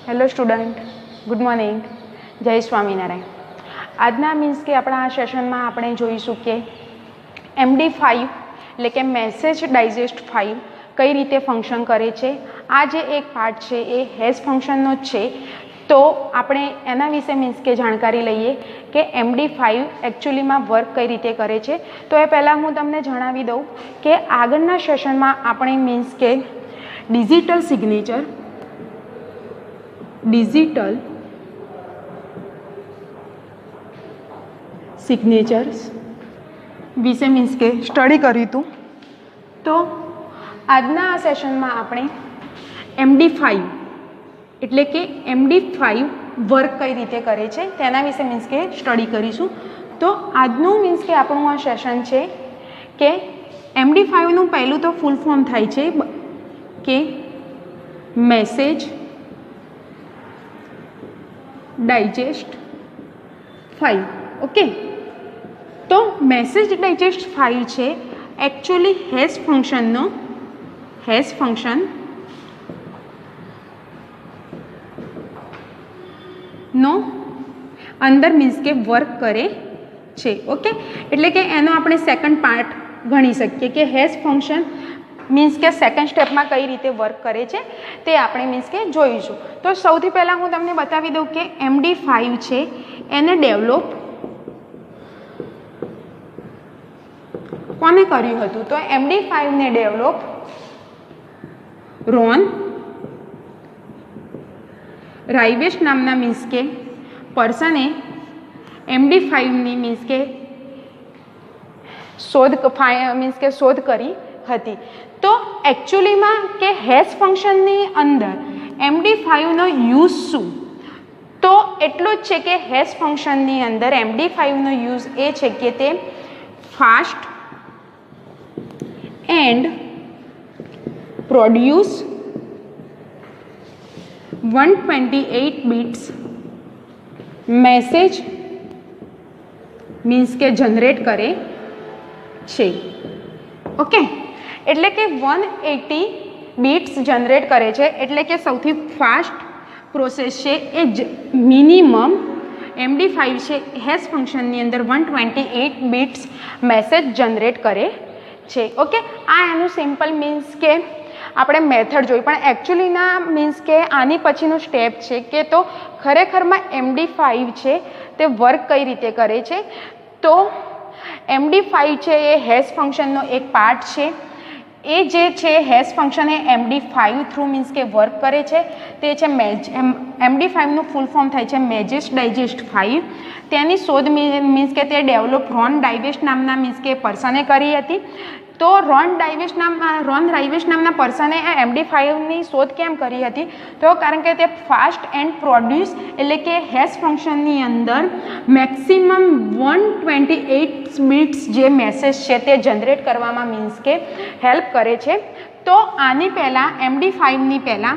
Hello student, good morning, જય સ્વામિનારાયણ. આજના means કે આપણા આ સેશનમાં આપણે જોઈશું કે MD5 એટલે કે મેસેજ ડાયજેસ્ટ 5 કઈ રીતે ફંક્શન કરે છે. આ જે એક પાર્ટ છે એ હેશ ફંક્શનનો જ છે. તો આપણે એના વિશે મીન્સ કે જાણકારી લઈએ કે MD5 એકચ્યુઅલીમાં વર્ક કઈ રીતે કરે છે. તો એ પહેલાં હું તમને જણાવી દઉં કે આગળના સેશનમાં આપણે મીન્સ કે ડિજિટલ સિગ્નેચર્સ વિશે મીન્સ કે સ્ટડી કર્યું હતું. તો આજના આ સેશનમાં આપણે MD5 એટલે કે MD5 વર્ક કઈ રીતે કરે છે તેના વિશે મીન્સ કે સ્ટડી કરીશું. તો આજનું મીન્સ કે આપણું આ સેશન છે કે MD5નું પહેલું તો ફૂલ ફોર્મ થાય છે કે મેસેજ ડાયજેસ્ટ 5. ઓકે, તો મેસેજ ડાયજેસ્ટ 5 છે એકચ્યુઅલી હેશ ફંક્શનનો અંદર મીન્સ કે વર્ક કરે છે. ઓકે, એટલે કે એનો આપણે સેકન્ડ પાર્ટ ગણી શકીએ કે હેશ ફંક્શન મીન્સ કે સેકન્ડ સ્ટેપમાં કઈ રીતે વર્ક કરે છે તે આપણે મીન્સ કે જોઈશું. તો સૌથી પહેલાં હું તમને બતાવી દઉં કે MD5 છે એને ડેવલપ કોને કર્યું હતું. તો MD5 ને ડેવલપ રોન રાઇવેશ નામના મીન્સ કે પર્સને MD5ની મીન્સ કે શોધ કરી હતી. તો એકચ્યુઅલીમાં કે હેશ ફંક્શનની અંદર MD5નો યુઝ શું? તો એટલું જ છે કે હેશ ફંક્શનની અંદર MD5નો યુઝ એ છે કે તે fast and produce 128 bits message means કે જનરેટ કરે છે. ઓકે, એટલે કે 180 બિટ્સ જનરેટ કરે છે. એટલે કે સૌથી ફાસ્ટ પ્રોસેસ છે એ મિનિમમ MD5 છે હેશ ફંક્શનની અંદર 128 બિટ્સ મેસેજ જનરેટ કરે છે. ઓકે, આ એનું સિમ્પલ મીન્સ કે આપણે મેથડ જોઈ, પણ એકચ્યુઅલીના મીન્સ કે આની પછીનું સ્ટેપ છે કે તો ખરેખરમાં MD5 છે તે વર્ક કઈ રીતે કરે છે. તો MD5 છે એ હેશ ફંક્શનનો એક પાર્ટ છે. એ જે છે હેશ ફંક્શન એ MD5 થ્રુ મીન્સ કે વર્ક કરે છે. તે છે MD5નું ફૂલ ફોર્મ થાય છે મેસેજ ડાયજેસ્ટ 5. તેની શોધ મીન્સ કે તે ડેવલપ રોન રાઇવેશ નામના મીન્સ કે પર્સને કરી હતી. તો રોન રાઇવેશ નામના પર્સને આ MD5ની શોધ કેમ કરી હતી? તો કારણ કે તે ફાસ્ટ એન્ડ પ્રોડ્યુસ એટલે કે હેશ ફંક્શનની અંદર મેક્સિમમ 128 બિટ્સ જે મેસેજ છે તે જનરેટ કરવામાં મીન્સ કે હેલ્પ કરે છે. તો આની પહેલાં MD5ની પહેલાં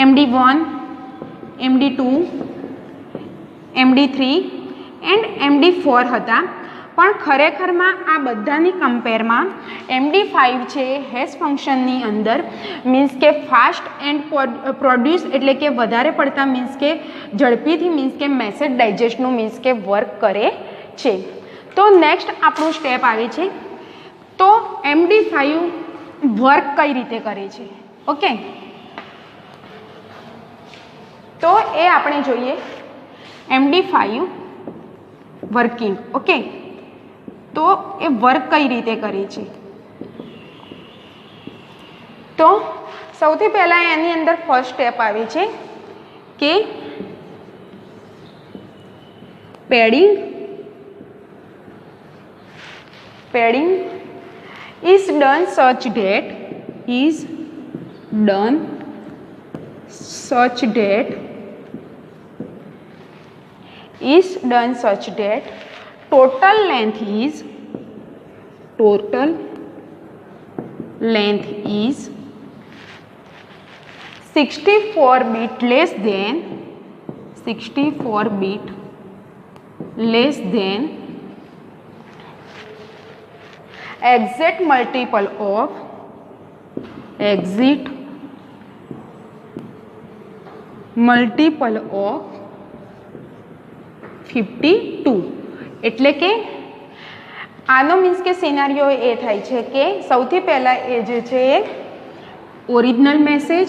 MD1, MD2, MD3 and MD4 હતા. પણ ખરેખરમાં આ બધાની કમ્પેરમાં MD5 છે હેશ ફંક્શનની અંદર મીન્સ કે ફાસ્ટ એન્ડ પ્રોડ્યુસ એટલે કે વધારે પડતા મીન્સ કે ઝડપીથી મીન્સ કે મેસેજ ડાયજેસ્ટનું મીન્સ કે વર્ક કરે છે. તો નેક્સ્ટ આપણું સ્ટેપ આવે છે તો MD5 વર્ક કઈ રીતે કરે છે. ઓકે, તો એ આપણે જોઈએ MD5 વર્કિંગ. ઓકે, તો એ વર્ક કઈ રીતે કરે છે. તો સૌથી પહેલાં એની અંદર ફર્સ્ટ સ્ટેપ આવે છે કે padding is done such that total length is 64 bit less than exact multiple of multiple of 52 એટલે કે આનો મીન્સ કે સિનારીઓ એ થાય છે કે સૌથી પહેલાં એ જે છે એ ઓરિજિનલ મેસેજ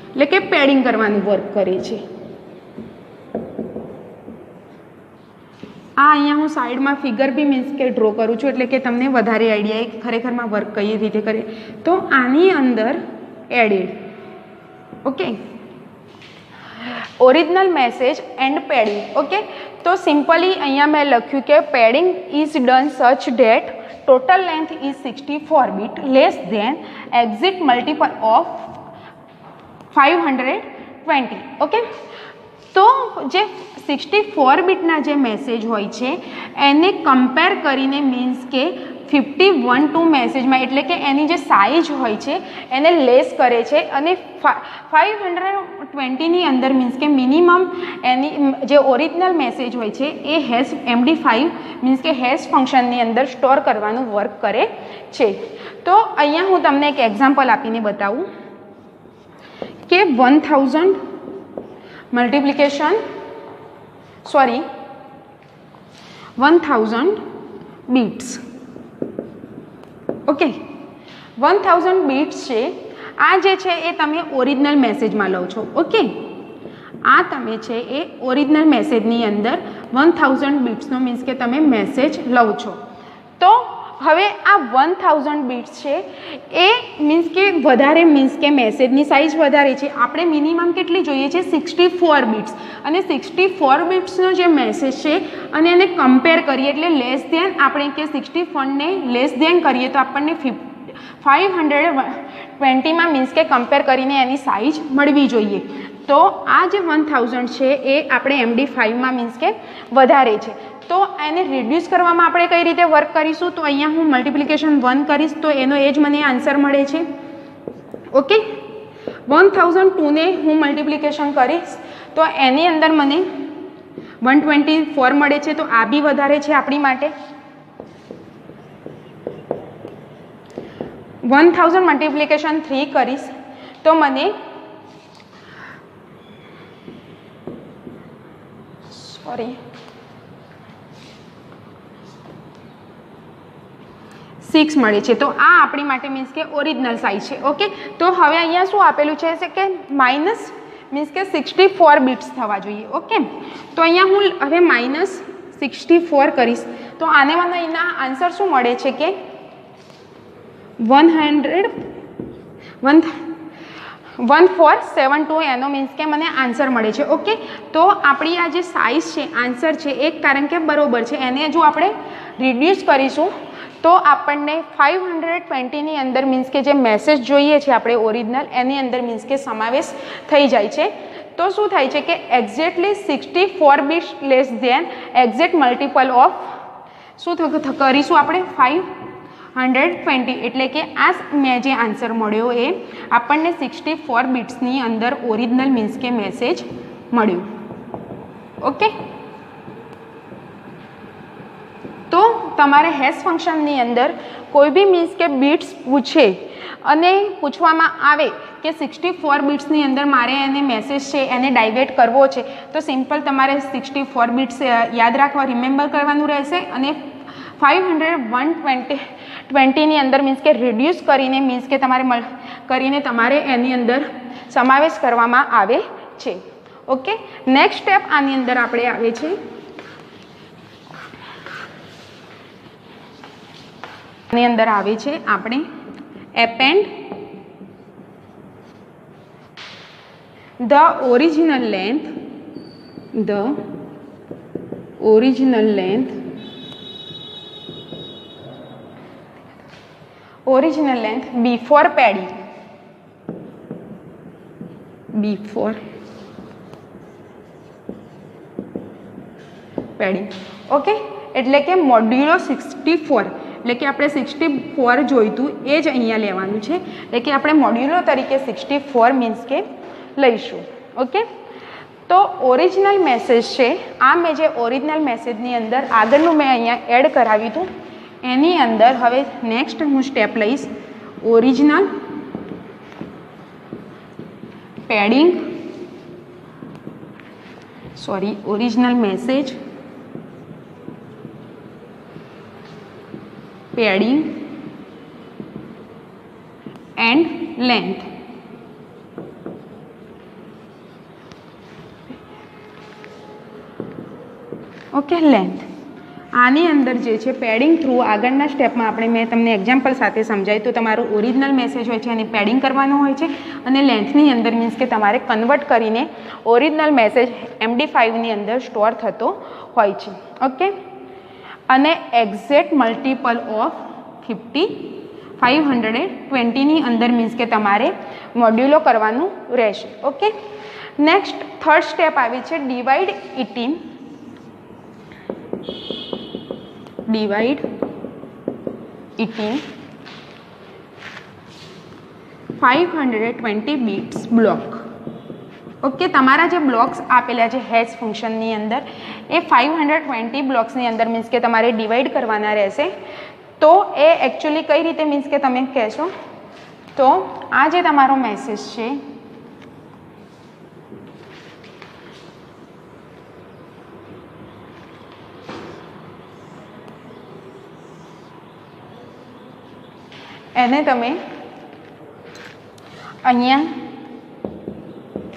એટલે કે પેડિંગ કરવાનું વર્ક કરે છે. આ અહીંયા હું સાઈડમાં ફિગર બી મીન્સ કે ડ્રો કરું છું એટલે કે તમને વધારે આઈડિયા એ ખરેખરમાં વર્ક કઈ રીતે કરે. તો આની અંદર added, okay, original message and padding. Okay, તો સિમ્પલી અહીંયા મેં લખ્યું કે padding is done such that total length is 64 bit less than exact multiple of 520. Okay, તો જે 64 બીટના જે મેસેજ હોય છે એને કમ્પેર કરીને મીન્સ કે 51 મેસેજમાં એટલે કે એની જે સાઇઝ હોય છે એને લેસ કરે છે અને 520ની અંદર મીન્સ કે મિનિમમ એની જે ઓરિજિનલ મેસેજ હોય છે એ હેશ MD5 મીન્સ કે હેશ ફંક્શનની અંદર સ્ટોર કરવાનું વર્ક કરે છે. તો અહીંયા હું તમને એક એક્ઝામ્પલ આપીને બતાવું કે 1000 બીટ્સ. ઓકે, 1000 બીટ્સ છે. આ જે છે એ તમે ઓરિજિનલ મેસેજમાં લો છો. ઓકે, આ તમે છે એ ઓરિજિનલ મેસેજની અંદર 1000 બીટ્સનો મીન્સ કે તમે મેસેજ લો છો. તો હવે આ 1000 બીટ્સ છે એ મીન્સ કે વધારે મીન્સ કે મેસેજની સાઇઝ વધારે છે. આપણે મિનિમમ કેટલી જોઈએ છે? 64 બીટ્સ. અને 64 બીટ્સનો જે મેસેજ છે અને એને કમ્પેર કરીએ એટલે લેસ ધેન આપણે કે 64ને લેસ ધેન કરીએ તો આપણને 520માં મીન્સ કે કમ્પેર કરીને એની સાઇઝ મળવી જોઈએ. તો આ જે 1000 છે એ આપણે MD5માં મીન્સ કે વધારે છે. તો એને રિડ્યુસ કરવામાં આપણે કઈ રીતે વર્ક કરીશું? તો અહીંયા હું મલ્ટિપ્લિકેશન 1 કરીશ તો એનો એ જ મને આન્સર મળે છે. ઓકે, 1002ને હું મલ્ટિપ્લિકેશન કરીશ તો એની અંદર મને 124 મળે છે. તો આ બી વધારે છે આપણી માટે. 1000 મલ્ટિપ્લિકેશન 3 કરીશ તો મને 6 મળે છે. તો આ આપણી માટે મીન્સ કે ઓરિજિનલ સાઇઝ છે. ઓકે, તો હવે અહીંયા શું આપેલું છે કે માઇનસ મીન્સ કે 64 બીટ્સ થવા જોઈએ. ઓકે, તો અહીંયા હું હવે -64 કરીશ તો આને મને એના આન્સર શું મળે છે કે 1472 એનો મીન્સ કે મને આન્સર મળે છે. ઓકે, તો આપણી આ જે સાઇઝ છે આન્સર છે એ કારણ કે બરોબર છે. એને જો આપણે રિડ્યુસ કરીશું તો આપણને 520ની અંદર મીન્સ કે જે મેસેજ જોઈએ છે આપણે ઓરિજિનલ એની અંદર મીન્સ કે સમાવેશ થઈ જાય છે. તો શું થાય છે કે exactly 64 bits less than exact multiple of શું કરીશું આપણે 520 એટલે કે આ મેં જે આન્સર મળ્યો એ આપણને 64 બીટ્સની અંદર ઓરિજિનલ મીન્સ કે મેસેજ મળ્યું. ઓકે, તો તમારે હેશ ફંક્શનની અંદર કોઈ બી મીન્સ કે બીટ્સ પૂછે અને પૂછવામાં આવે કે 64 બીટ્સની અંદર મારે એને મેસેજ છે એને ડાયવેટ કરવો છે તો સિમ્પલ તમારે 64 બીટ્સ યાદ રાખવા રિમેમ્બર કરવાનું રહેશે અને 520ની અંદર મીન્સ કે રિડ્યુસ કરીને મીન્સ કે તમારે એની અંદર સમાવેશ કરવામાં આવે છે. ઓકે, નેક્સ્ટ સ્ટેપ આની અંદર આપણે આવે છે આપણે append the original length before padding. Okay, એટલે કે મોડ્યુલો 64 એટલે કે આપણે 64 જોઈતું એ જ અહીંયા લેવાનું છે. એટલે કે આપણે મોડ્યુલો તરીકે 64 મીન્સ કે લઈશું. ઓકે, તો ઓરિજિનલ મેસેજ છે આ મેં જે ઓરિજિનલ મેસેજની અંદર આગળનું મેં અહીંયા એડ કરાવ્યું હતું એની અંદર હવે નેક્સ્ટ હું સ્ટેપ લઈશ original padding original message padding and length. Okay, length. આની અંદર જે છે પેડિંગ થ્રુ આગળના સ્ટેપમાં મેં તમને એક્ઝામ્પલ સાથે સમજાય તો તમારું ઓરિજિનલ મેસેજ હોય છે અને પેડિંગ કરવાનું હોય છે, અને લેન્થની અંદર મીન્સ કે તમારે કન્વર્ટ કરીને ઓરિજિનલ મેસેજ MD5ની અંદર સ્ટોર થતો હોય છે. ઓકે, અને એક્ઝેક્ટ મલ્ટિપલ ઓફ 520ની અંદર મીન્સ કે તમારે મોડ્યુલો કરવાનું રહેશે. ઓકે, નેક્સ્ટ થર્ડ સ્ટેપ આવે છે ડિવાઇડ 520 બીટ્સ બ્લોક. ઓકે, તમારા જે બ્લોક્સ આપેલા છે હેશ ફંક્શનની અંદર એ 520 બ્લોક્સની અંદર મીન્સ કે તમારે ડિવાઈડ કરવાના રહેશે. તો એ એકચ્યુઅલી કઈ રીતે મીન્સ કે તમે કહેશો તો આ જે તમારો મેસેજ છે એને તમે અહીંયા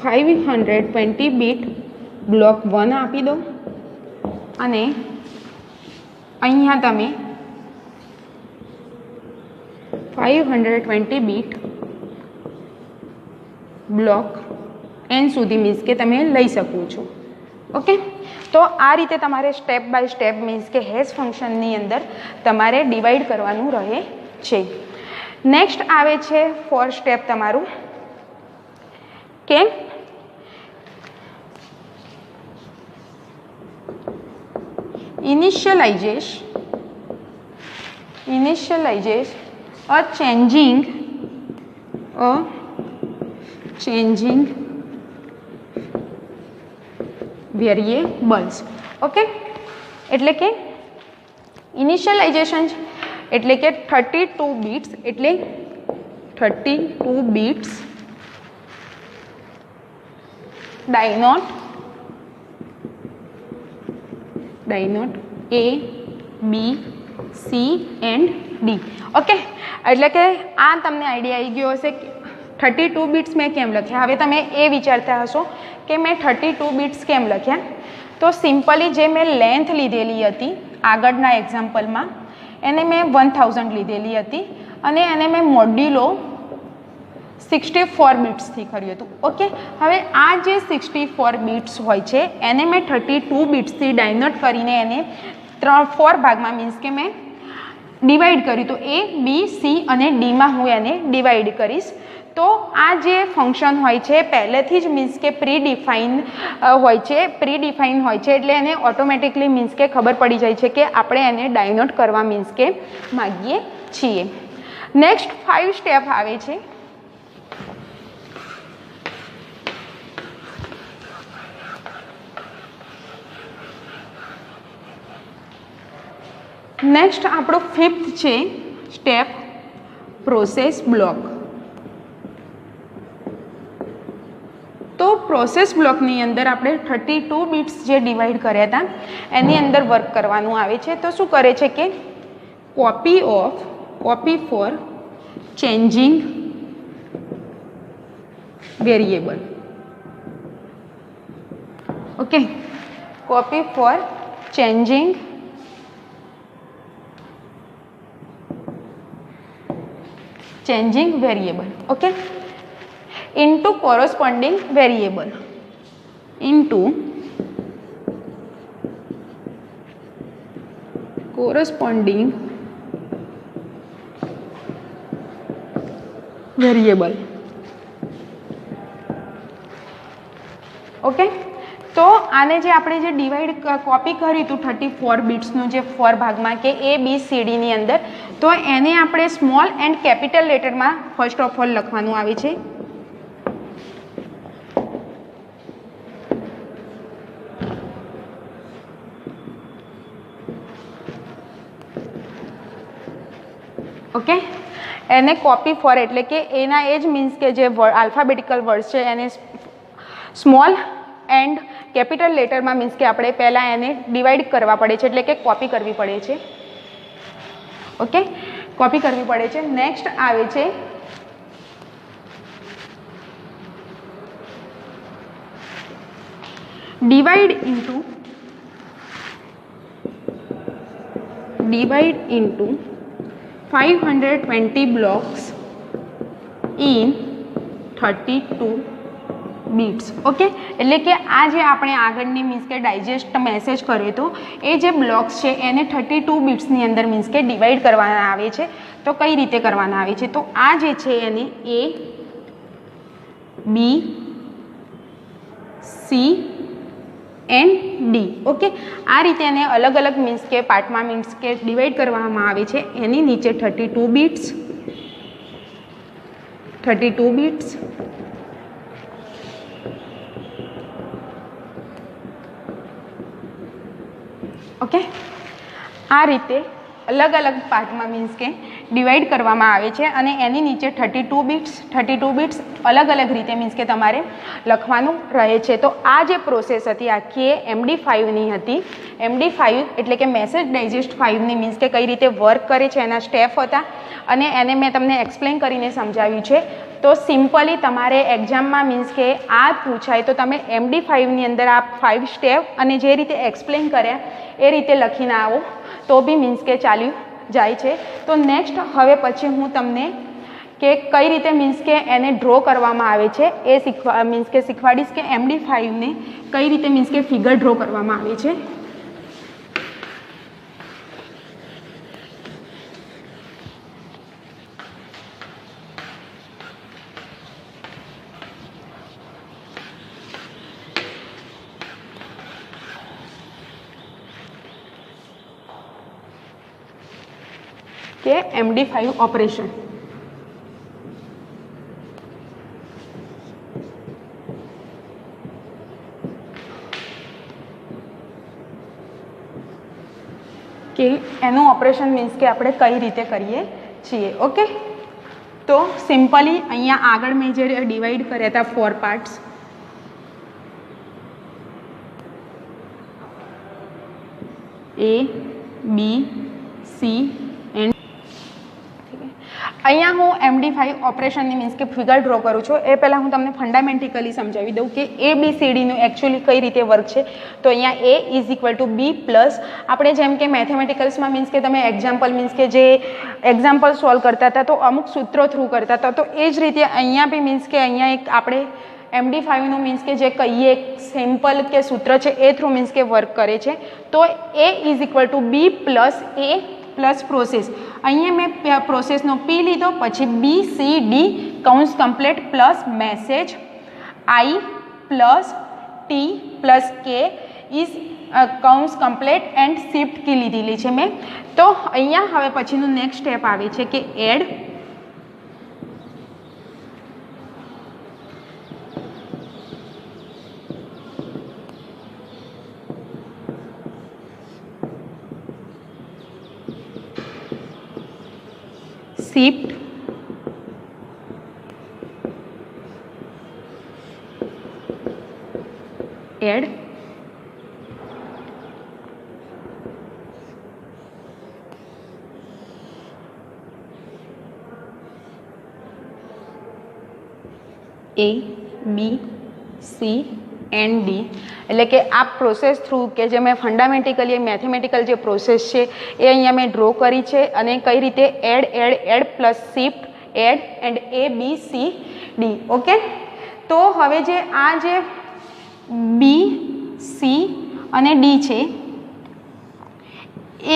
520 બીટ બ્લોક 1 આપી દો અને અહીંયા તમે 520 બીટ બ્લોક n સુધી મીન્સ કે તમે લઈ શકો છો. ઓકે, તો આ રીતે તમારે સ્ટેપ બાય સ્ટેપ મીન્સ કે હેશ ફંક્શનની અંદર તમારે ડિવાઈડ કરવાનું રહે છે. નેક્સ્ટ આવે છે ફોર્થ સ્ટેપ તમારું કે initialize a changing variables. Okay, એટલે કે ઇનિશિયલાઇઝેશન એટલે કે 32 બીટ્સ એટલે 32 bits denote A B C and D. Okay, એટલે કે આ તમને આઈડિયા આવી ગયો હશે કે 32 બીટ્સ મેં કેમ લખ્યા. હવે તમે એ વિચારતા હશો કે મેં 32 બીટ્સ કેમ લખ્યા. તો સિમ્પલી જે મેં લેન્થ લીધેલી હતી આગળના એક્ઝામ્પલમાં એને મેં 1000 લીધેલી હતી અને એને મેં મોડ્યુલો 64 બીટ્સથી કર્યું હતું. ઓકે, હવે આ જે 64 બીટ્સ હોય છે એને મેં 32 બીટ્સથી ડાયનોટ કરીને એને 4 ભાગમાં મીન્સ કે મેં ડિવાઈડ કર્યું. તો A B C અને Dમાં હું એને ડિવાઈડ કરીશ. તો આ જે ફંક્શન હોય છે પહેલેથી જ મીન્સ કે પ્રીડિફાઇન હોય છે એટલે એને ઓટોમેટિકલી મીન્સ કે ખબર પડી જાય છે કે આપણે એને ડાયનોટ કરવા મીન્સ કે માગીએ છીએ. નેક્સ્ટ 5 સ્ટેપ આવે છે નેક્સ્ટ આપણો 5th છે સ્ટેપ પ્રોસેસ બ્લોક. તો પ્રોસેસ બ્લોકની અંદર આપણે 32 બીટ્સ જે ડિવાઈડ કર્યા હતા એની અંદર વર્ક કરવાનું આવે છે. તો શું કરે છે કે copy for changing variable. Okay, copy for changing variable. Okay, into corresponding variable okay, તો આને જે આપણે જે ડિવાઈડ કોપી કર્યું હતું 34 બીટ્સનું જે 4 ભાગમાં કે A B C D ની અંદર, તો એને આપણે સ્મોલ એન્ડ કેપિટલ લેટરમાં ફર્સ્ટ ઓફ ઓલ લખવાનું આવે છે. ઓકે, એને કોપી ફોર એટલે કે એના એ જ મીન્સ કે જે આલ્ફાબેટિકલ વર્ડ્સ છે એને સ્મોલ એન્ડ કેપિટલ લેટરમાં મીન્સ કે આપણે પહેલાં એને ડિવાઈડ કરવા પડે છે, એટલે કે કોપી કરવી પડે છે. ઓકે, કોપી કરવી પડે છે. નેક્સ્ટ આવે છે divide into 520 blocks in 32 bits. Okay, એટલે કે આ જે આપણે આગળની મીન્સ કે ડાયજેસ્ટ મેસેજ કર્યો હતો એ જે બ્લોક્સ છે એને 32 બિટ્સની અંદર મીન્સ કે ડિવાઈડ કરવાના આવે છે. તો કઈ રીતે કરવાના આવે છે? તો આ જે છે એને A, B, C and D. Okay, આ રીતે એને અલગ અલગ મીન્સ કે પાર્ટમાં મીન્સ કે ડિવાઈડ કરવામાં આવે છે. એની નીચે 32 બિટ્સ ઓકે, આ રીતે અલગ અલગ પાર્ટમાં મીન્સ કે ડિવાઈડ કરવામાં આવે છે અને એની નીચે 32 બિટ્સ અલગ અલગ રીતે મીન્સ કે તમારે લખવાનું રહે છે. તો આ જે પ્રોસેસ હતી આખી એ MD5ની હતી. MD5 એટલે કે મેસેજ ડાયજેસ્ટ 5ની મીન્સ કે કઈ રીતે વર્ક કરે છે એના સ્ટેપ હતા અને એને મેં તમને એક્સપ્લેન કરીને સમજાવ્યું છે. તો સિમ્પલી તમારે એક્ઝામમાં મીન્સ કે આ પૂછાય તો તમે MD5ની અંદર આ 5 સ્ટેપ અને જે રીતે એક્સપ્લેન કર્યા એ રીતે લખીને આવો તો બી મીન્સ કે ચાલ્યું જાય છે. તો નેક્સ્ટ હવે પછી હું તમને કે કઈ રીતે મીન્સ કે એને ડ્રો કરવામાં આવે છે એ શીખવાડીશ કે MD5ને કઈ રીતે મીન્સ કે ફિગર ડ્રો કરવામાં આવે છે. કે MD5 ઓપરેશન. કે એનું ઓપરેશન મીન્સ કે આપણે કઈ રીતે કરીએ છીએ. ઓકે, તો સિમ્પલી અહીંયા આગળ મેં જે ડિવાઈડ કર્યા હતા 4 parts, A, B, C and અહીંયા હું MD5 ઓપરેશનની મીન્સ કે ફિગર ડ્રો કરું છું. એ પહેલાં હું તમને ફંડામેન્ટિકલી સમજાવી દઉં કે ABCDનું એકચ્યુઅલી કઈ રીતે વર્ક છે. તો અહીંયા A is equal to B plus આપણે જેમ કે મેથેમેટિકલ્સમાં મીન્સ કે તમે એક્ઝામ્પલ મીન્સ કે જે એક્ઝામ્પલ સોલ્વ કરતા હતા તો અમુક સૂત્રો થ્રુ કરતા હતા. તો એ જ રીતે અહીંયા બી મીન્સ કે અહીંયા એક આપણે MD5નું મીન્સ કે જે કહીએ સિમ્પલ કે સૂત્ર છે એ થ્રુ મીન્સ કે વર્ક કરે છે. તો A is equal to B plus A plus process. અહીંયા મેં પ્રોસેસનો P લીધો, પછી BCD કૌંસ complete plus message I plus T plus K is કૌંસ કમ્પ્લીટ એન્ડ શિફ્ટ કી લીધેલી છે મેં. તો અહીંયા હવે પછીનું નેક્સ્ટ સ્ટેપ આવે છે કે add shift add A, B, C and D. એટલે કે આ પ્રોસેસ થ્રુ કે જે મેં ફંડામેન્ટિકલી મેથેમેટિકલ જે પ્રોસેસ છે એ અહીંયા મેં ડ્રો કરી છે અને કઈ રીતે add plus shift add and A, B, C, D. Okay, તો હવે જે આ જે B, C અને D છે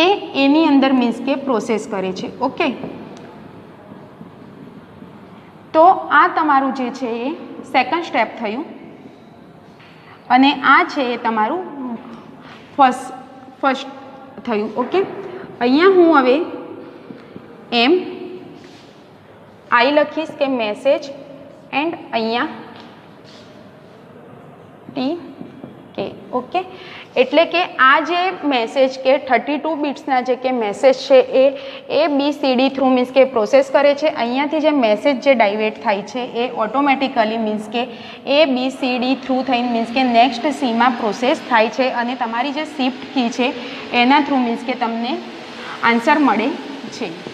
એ એની અંદર મીન્સ કે પ્રોસેસ કરે છે. ઓકે, તો આ તમારું જે છે એ સેકન્ડ સ્ટેપ થયું અને આ છે એ તમારું ફર્સ્ટ થયું. ઓકે, અહીંયા હું હવે M I લખીશ કે મેસેજ એન્ડ અહીંયા T K. ઓકે, એટલે કે આ જે મેસેજ કે 32 બિટ્સના જે કે મેસેજ છે એ ABCD થ્રુ મીન્સ કે પ્રોસેસ કરે છે. અહીંયાથી જે મેસેજ જે ડાયવેટ થાય છે એ ઓટોમેટિકલી મીન્સ કે ABCD થ્રુ થઈને મીન્સ કે નેક્સ્ટ Cમાં પ્રોસેસ થાય છે અને તમારી જે શિફ્ટ કી છે એના થ્રુ મીન્સ કે તમને આન્સર મળે છે.